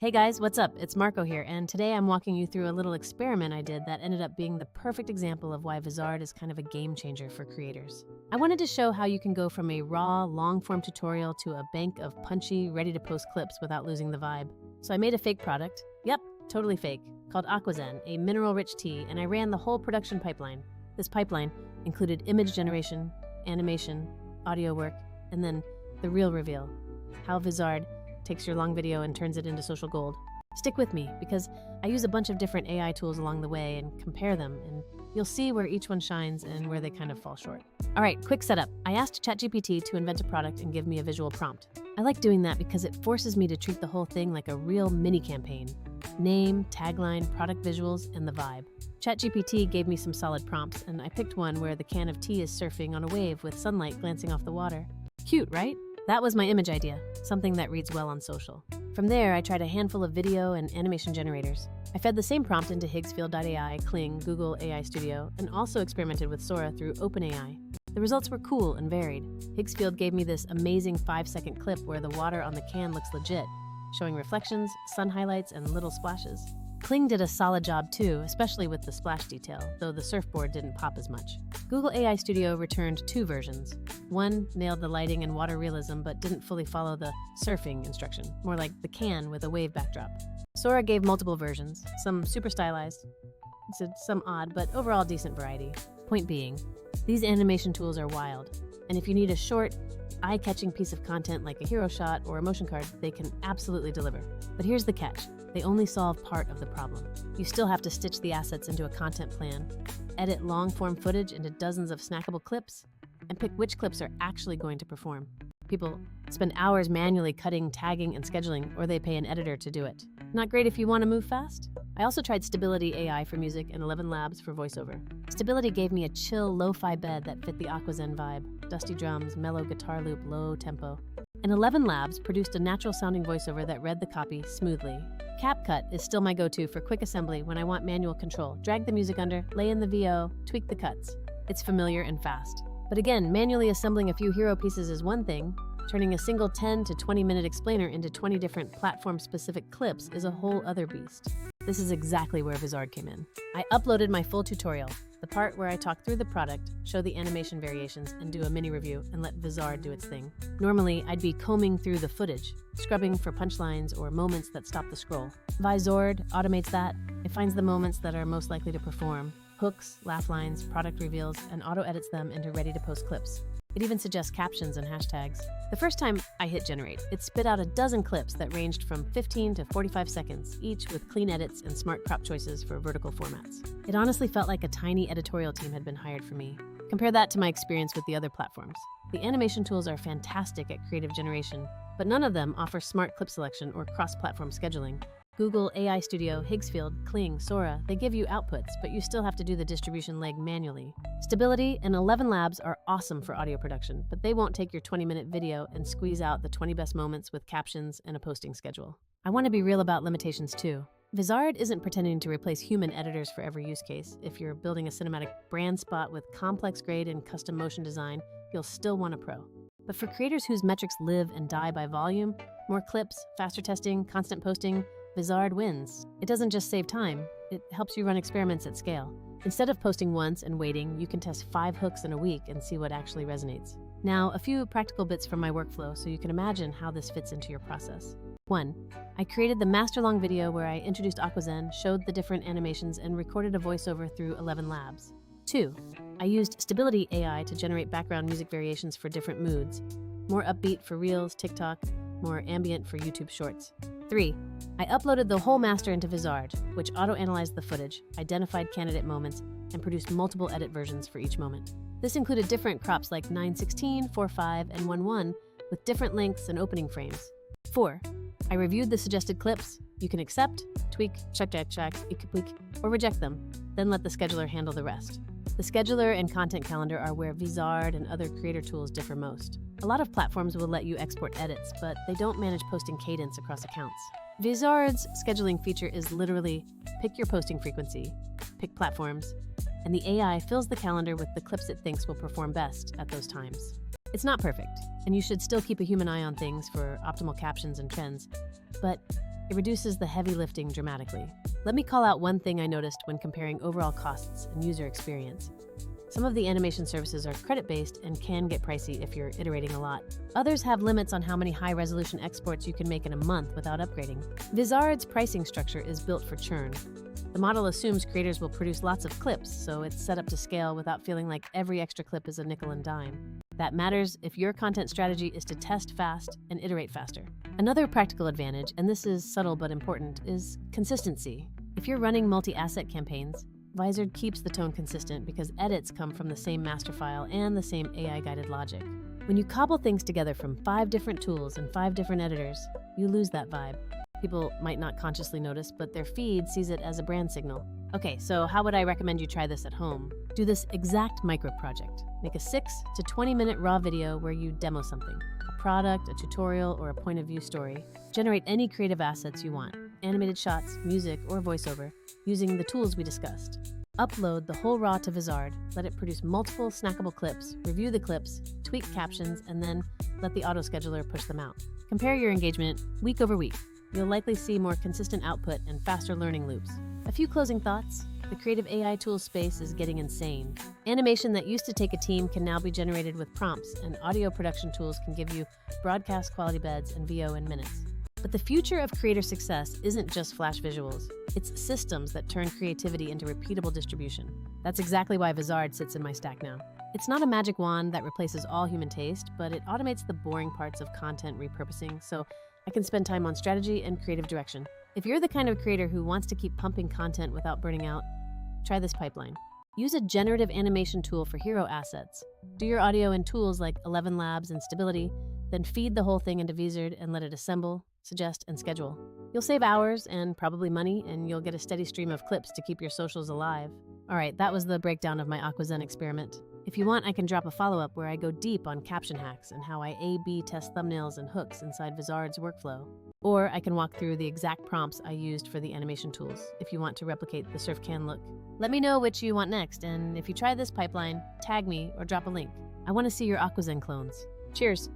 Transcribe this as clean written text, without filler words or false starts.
Hey guys, what's up? It's Marco here, and today I'm walking you through a little experiment I did that ended up being the perfect example of why Vizard is kind of a game changer for creators. I wanted to show how you can go from a raw, long-form tutorial to a bank of punchy, ready-to-post clips without losing the vibe. So I made a fake product, yep, totally fake, called Aquazen, a mineral-rich tea, and I ran the whole production pipeline. This pipeline included image generation, animation, audio work, and then the real reveal, how Vizard takes your long video and turns it into social gold. Stick with me, because I use a bunch of different AI tools along the way and compare them, and you'll see where each one shines and where they kind of fall short. All right, quick setup. I asked ChatGPT to invent a product and give me a visual prompt. I like doing that because it forces me to treat the whole thing like a real mini-campaign. Name, tagline, product visuals, and the vibe. ChatGPT gave me some solid prompts, and I picked one where the can of tea is surfing on a wave with sunlight glancing off the water. Cute, right? That was my image idea, something that reads well on social. From there, I tried a handful of video and animation generators. I fed the same prompt into Higsfield.ai, Kling, Google AI Studio, and also experimented with Sora through OpenAI. The results were cool and varied. Higsfield gave me this amazing 5-second clip where the water on the can looks legit, showing reflections, sun highlights, and little splashes. Kling did a solid job too, especially with the splash detail, though the surfboard didn't pop as much. Google AI Studio returned 2 versions. One nailed the lighting and water realism but didn't fully follow the surfing instruction, more like the can with a wave backdrop. Sora gave multiple versions, some super stylized, some odd, but overall decent variety. Point being, these animation tools are wild, and if you need a short, eye-catching piece of content like a hero shot or a motion card, they can absolutely deliver. But here's the catch. They only solve part of the problem. You still have to stitch the assets into a content plan, edit long-form footage into dozens of snackable clips, and pick which clips are actually going to perform. People spend hours manually cutting, tagging, and scheduling, or they pay an editor to do it. Not great if you want to move fast? I also tried Stability AI for music and 11 Labs for voiceover. Stability gave me a chill, lo-fi bed that fit the Aquazen vibe, dusty drums, mellow guitar loop, low tempo. And 11 Labs produced a natural-sounding voiceover that read the copy smoothly. CapCut is still my go-to for quick assembly when I want manual control. Drag the music under, lay in the VO, tweak the cuts. It's familiar and fast. But again, manually assembling a few hero pieces is one thing. Turning a single 10 to 20-minute explainer into 20 different platform-specific clips is a whole other beast. This is exactly where Vizard came in. I uploaded my full tutorial, the part where I talk through the product, show the animation variations, and do a mini review and let Vizard do its thing. Normally, I'd be combing through the footage, scrubbing for punchlines or moments that stop the scroll. Vizard automates that. It finds the moments that are most likely to perform, hooks, laugh lines, product reveals, and auto-edits them into ready-to-post clips. It even suggests captions and hashtags. The first time I hit generate, it spit out a dozen clips that ranged from 15 to 45 seconds, each with clean edits and smart crop choices for vertical formats. It honestly felt like a tiny editorial team had been hired for me. Compare that to my experience with the other platforms. The animation tools are fantastic at creative generation, but none of them offer smart clip selection or cross-platform scheduling. Google AI Studio, Higsfield, Kling, Sora, they give you outputs, but you still have to do the distribution leg manually. Stability and 11 Labs are awesome for audio production, but they won't take your 20-minute video and squeeze out the 20 best moments with captions and a posting schedule. I want to be real about limitations too. Vizard isn't pretending to replace human editors for every use case. If you're building a cinematic brand spot with complex grade and custom motion design, you'll still want a pro. But for creators whose metrics live and die by volume, more clips, faster testing, constant posting, Vizard wins. It doesn't just save time, it helps you run experiments at scale. Instead of posting once and waiting, you can test 5 hooks in a week and see what actually resonates. Now, a few practical bits from my workflow so you can imagine how this fits into your process. 1. I created the master-long video where I introduced Aquazen, showed the different animations, and recorded a voiceover through 11 Labs. 2. I used Stability AI to generate background music variations for different moods. More upbeat for Reels, TikTok, more ambient for YouTube Shorts. 3. I uploaded the whole master into Vizard, which auto-analyzed the footage, identified candidate moments, and produced multiple edit versions for each moment. This included different crops like 9:16, 4:5, and 1:1 with different lengths and opening frames. 4. I reviewed the suggested clips. You can accept, tweak, check, or reject them, then let the scheduler handle the rest. The scheduler and content calendar are where Vizard and other creator tools differ most. A lot of platforms will let you export edits, but they don't manage posting cadence across accounts. Vizard's scheduling feature is literally pick your posting frequency, pick platforms, and the AI fills the calendar with the clips it thinks will perform best at those times. It's not perfect, and you should still keep a human eye on things for optimal captions and trends, but It reduces the heavy lifting dramatically. Let me call out one thing I noticed when comparing overall costs and user experience. Some of the animation services are credit-based and can get pricey if you're iterating a lot. Others have limits on how many high-resolution exports you can make in a month without upgrading. Vizard's pricing structure is built for churn. The model assumes creators will produce lots of clips, so it's set up to scale without feeling like every extra clip is a nickel and dime. That matters if your content strategy is to test fast and iterate faster. Another practical advantage, and this is subtle but important, is consistency. If you're running multi-asset campaigns, Vizard keeps the tone consistent because edits come from the same master file and the same AI-guided logic. When you cobble things together from 5 different tools and 5 different editors, you lose that vibe. People might not consciously notice, but their feed sees it as a brand signal. Okay, so how would I recommend you try this at home? Do this exact micro project. Make a 6 to 20-minute raw video where you demo something. A product, a tutorial, or a point of view story. Generate any creative assets you want. Animated shots, music, or voiceover, using the tools we discussed. Upload the whole raw to Vizard, let it produce multiple snackable clips, review the clips, tweak captions, and then let the autoscheduler push them out. Compare your engagement week over week. You'll likely see more consistent output and faster learning loops. A few closing thoughts. The creative AI tool space is getting insane. Animation that used to take a team can now be generated with prompts, and audio production tools can give you broadcast quality beds and VO in minutes. But the future of creator success isn't just flash visuals. It's systems that turn creativity into repeatable distribution. That's exactly why Vizard sits in my stack now. It's not a magic wand that replaces all human taste, but it automates the boring parts of content repurposing, so I can spend time on strategy and creative direction. If you're the kind of creator who wants to keep pumping content without burning out, try this pipeline. Use a generative animation tool for hero assets. Do your audio in tools like 11 Labs and Stability, then feed the whole thing into Vizard and let it assemble, suggest, and schedule. You'll save hours and probably money, and you'll get a steady stream of clips to keep your socials alive. All right, that was the breakdown of my Aquazen experiment. If you want, I can drop a follow-up where I go deep on caption hacks and how I A/B test thumbnails and hooks inside Vizard's workflow. Or I can walk through the exact prompts I used for the animation tools if you want to replicate the surf can look. Let me know which you want next, and if you try this pipeline, tag me or drop a link. I want to see your Aquazen clones. Cheers!